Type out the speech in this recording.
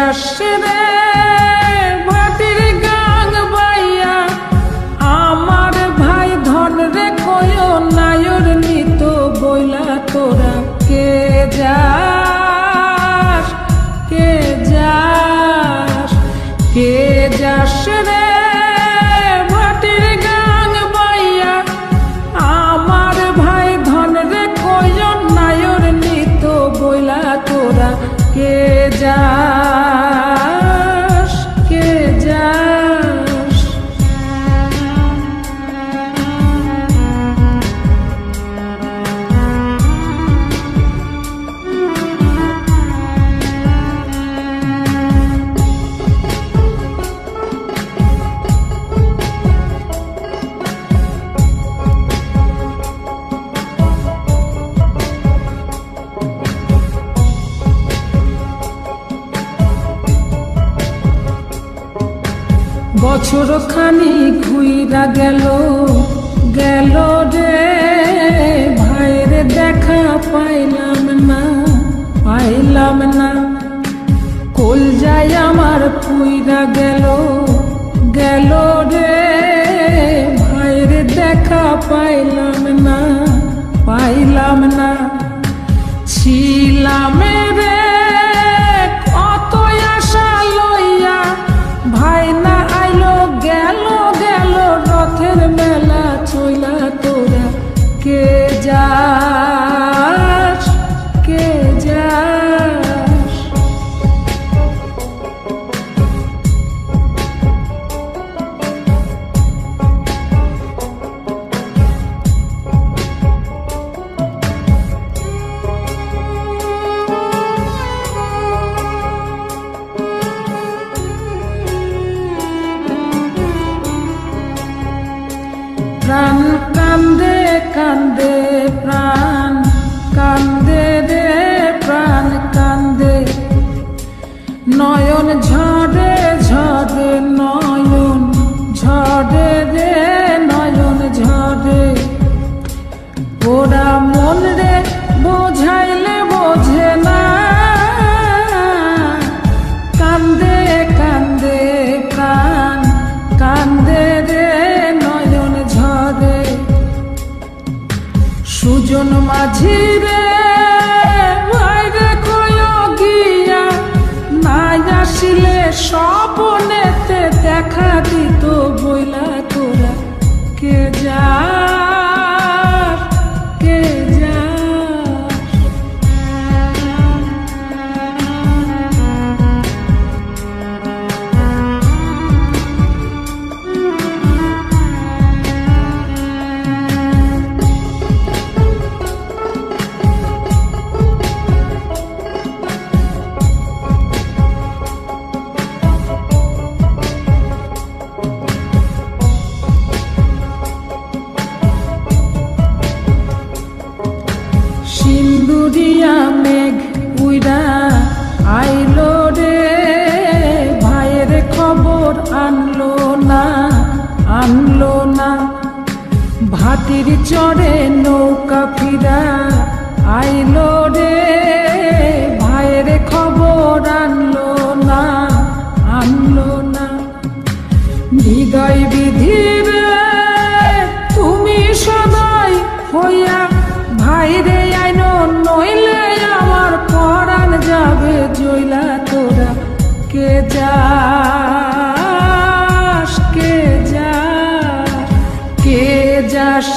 যাস রে ভাটির গাং বাইয়া আমার ভাই ধন রে কয় নায়র নিত বইলা তোরা কে যাস কে যাস কে যাস রে ভাটির গাং বাইয়া আমার ভাই ধন রে কয় নায়র নিত বইলা তোরা কে যাস কে যাস বছর খানি ঘুইরা গেল গেল রে ভাইয়ের দেখা পাইলাম না কল যায় আমার পুইরা গেল গেল রে ভাইয়ের দেখা পাইলাম না ছিলাম রে কত আশা লইয়া ভাই না আইলো গেল গেল রথের মেলা চইলা তোরা কে যাস কে যাস প্রাণ কান্দে কান্দে প্রাণ কান্দে রে প্রাণ কান্দে নয়ন ঝরে ঝরে নয়ন ঝরে রে নয়ন ঝরে ওরা মন রে বোঝাইলে বোঝে না কান্দে কান্দে প্রাণ কান্দে রে সুজন মাঝি রে ভাইরে কয় গিয়া নাই আসিলে স্বপনেতে দেখা দিত বইলা তোরা কে যাস কে যাস সিন্দুরিয়া মেঘ উইরা আইলো রে ভাইয়ের খবর আনলো না ভাটির চড়ে নৌকা ফিরা আইলো রে ভাইয়ের খবর আনলো না হৃদয় বিধির তুমি সদাই হইয়া ভাইরে আইনো নইলে আমার পরাণ যাবে জইলা তোরা কে যাস কে যাস কে যাস